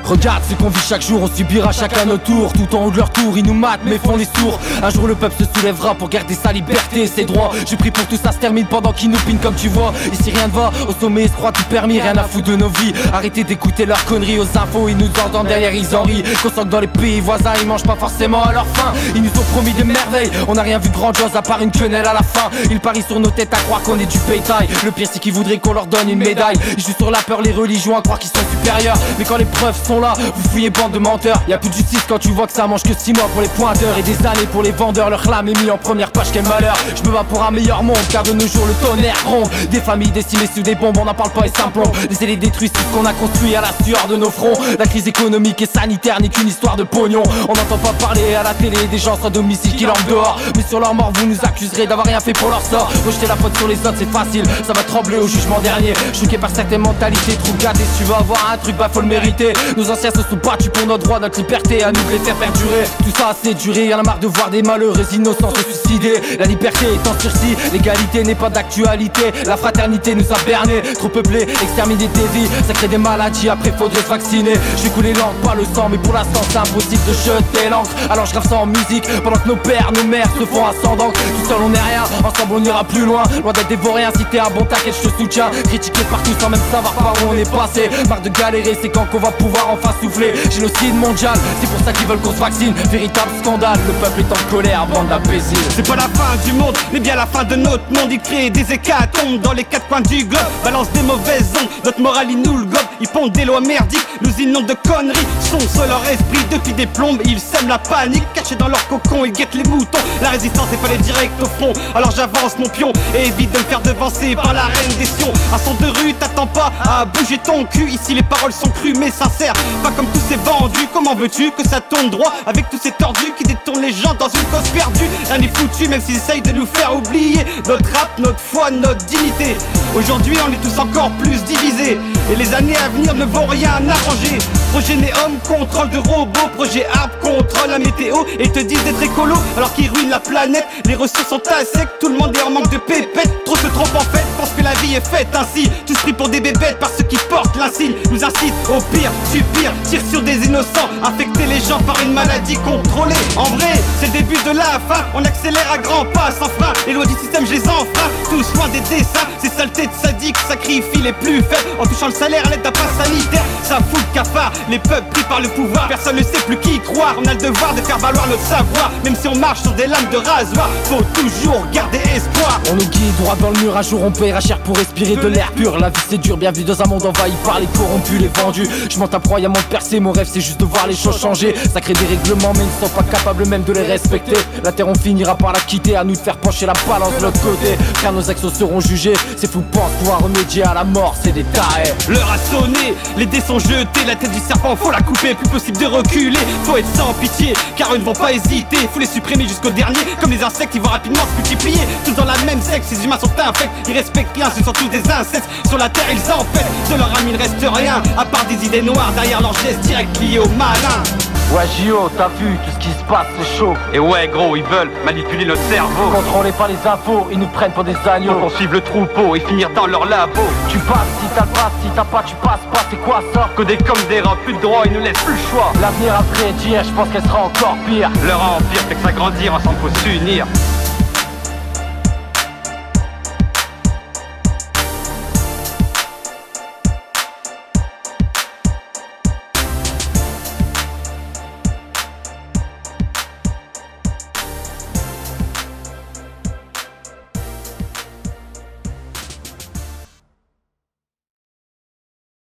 Regarde ce qu'on vit chaque jour, on subira chacun notre tour. Tout en haut de leur tour, ils nous matent mais font les sourds. Un jour le peuple se soulèvera pour garder sa liberté, ses droits. Je prie pour que tout ça se termine pendant qu'ils nous pinent comme tu vois. Ici rien ne va, au sommet ils se croient tout permis. Rien à foutre de nos vies, arrêtez d'écouter leurs conneries. Aux infos ils nous entendent derrière, ils en rient. Qu'on sent que dans les pays voisins ils mangent pas forcément à leur faim. Ils nous ont promis des merveilles, on n'a rien vu grand chose à part une quenelle à la fin. Ils parient sur nos têtes à croire qu'on est du bétail. Le pire c'est qu'ils voudraient qu'on leur donne une médaille. Ils jouent sur la peur, les religions à croire qu'ils sont supérieurs. Mais quand les preuves sont là, vous fouillez bande de menteurs. Y'a plus de justice quand tu vois que ça mange que 6 mois pour les pointeurs. Et des années pour les vendeurs, leur clame est mis en première page, quel malheur. Je me bats pour un meilleur monde car de nos jours le tonnerre gronde. Des familles décimées sous des bombes, on n'en parle pas et s'implombe. Les élés détruisent tout ce qu'on a construit à la sueur de nos fronts. La crise économique et sanitaire n'est qu'une histoire de pognon. On n'entend pas parler à la télé des gens sans domicile qui dorment dehors. Mais sur leur mort vous nous accuserez d'avoir rien fait pour leur sort. Rejeter la faute sur les autres c'est facile, ça va trembler au jugement dernier. Choqué par certaines mentalités, trop gâté. Si tu veux avoir un truc bah faut le mériter. Nos anciens se sont battus pour notre droit, notre liberté, à nous de les faire perdurer. Tout ça c'est duré, y'en a marre de voir des malheureux innocents se suicider. La liberté est en sursis, l'égalité n'est pas d'actualité. La fraternité nous a bernés, trop peuplé, exterminer des vies, ça crée des maladies, après faudrait se vacciner. J'ai coulé l'encre, pas le sang, mais pour l'instant c'est impossible de jeter l'encre. Alors je grave ça en musique, pendant que nos pères, nos mères se font ascendant. Tout seul on n'est rien, ensemble on ira plus loin. Loin d'être dévoré, si t'es un bon taquet, je te soutiens. Critiqué partout sans même savoir par où on est passé. Marre de galérer, c'est quand qu'on va pouvoir enfin souffler. Génocide mondial, c'est pour ça qu'ils veulent qu'on se vaccine. Véritable scandale, le peuple est en colère, bande d'imbéciles. C'est pas la fin du monde, mais bien la fin de notre monde. Ils créent des hécatombes dans les 4 coins du globe. Balance des mauvaises ondes, notre morale ils nous le gobe. Ils pondent des lois merdiques, nous inondent de conneries. Sont sur leur esprit depuis des plombes, ils sèment la panique. Cachés dans leur cocon, ils guettent les moutons. La résistance est pas aller direct au front. Alors j'avance mon pion et évite de me faire devancer par la reine des sions. Un son de rue, t'attends pas à bouger ton cul. Ici les paroles sont crues mais sincères, pas comme tous ces vendus. Comment veux-tu que ça tourne droit avec tous ces tordus qui détournent les gens dans une cause perdue? Rien n'est foutu même s'ils essayent de nous faire oublier notre rap, notre foi, notre dignité. Aujourd'hui on est tous encore plus divisés et les années à venir ne vont rien arranger. Projet Néom, contrôle de robots. Projet Arp, contrôle la météo. Et te disent d'être écolo alors qu'ils ruinent la planète. Les ressources sont à sec, tout le monde est en manque de pépettes. Trop se trompent en fait, pense que la vie est faite ainsi. Tous pris pour des bébêtes par ceux qui portent l'insigne. Nous incitent au pire, subir, tire sur des innocents. Infecter les gens par une maladie contrôlée. En vrai, c'est le début de la fin. On accélère à grands pas, sans frein. Les lois du système, je les enfreins. Tous loin des dessins, ces saletés de sadiques sacrifient les plus faibles. En touchant le salaire à l'aide d'un pass sanitaire. Ça fout le cafard, les peuples pris par le pouvoir. Personne ne sait plus qui croire. On a le devoir de faire valoir notre savoir. Même si on marche sur des lames de rasoir, faut toujours garder espoir. On nous guide droit dans le mur, un jour on paiera cher pour respirer de l'air pur. La vie c'est dur, bien vu dans un monde envahi par les corrompus, les vendus. Je monte à proyamment de percer, mon rêve c'est juste de voir les choses changer. Ça crée des règlements mais ils ne sont pas capables même de les respecter. La terre on finira par la quitter, à nous de faire pencher la balance de l'autre côté. Car nos actions seront jugées, ces fous pensent pouvoir remédier à la mort, c'est des tarés. L'heure a sonné, les dés sont jetés. La tête du serpent faut la couper, plus possible de reculer. Faut être sans pitié, car eux ne vont pas hésiter. Faut les supprimer jusqu'au dernier, comme les insectes ils vont rapidement se multiplier. Tous dans la même secte, ces humains sont infects. Ils respectent rien, ce sont tous des incestes. Sur la terre ils en fait, de leur âme il reste rien. À part des idées noires derrière leurs gestes directs liés aux malins. Ouais Gio, t'as vu, tout ce qui se passe c'est chaud. Et ouais gros, ils veulent manipuler notre cerveau. Contrôlés par les infos, ils nous prennent pour des agneaux. Pour suivre le troupeau et finir dans leur labo. Tu passes si t'as le pass, si t'as pas tu passes pas, c'est quoi ça? Codés comme des rats, plus de droits, ils nous laissent plus le choix. L'avenir à prédire, je pense qu'elle sera encore pire. Leur empire fait que s'agrandir, ensemble faut s'unir.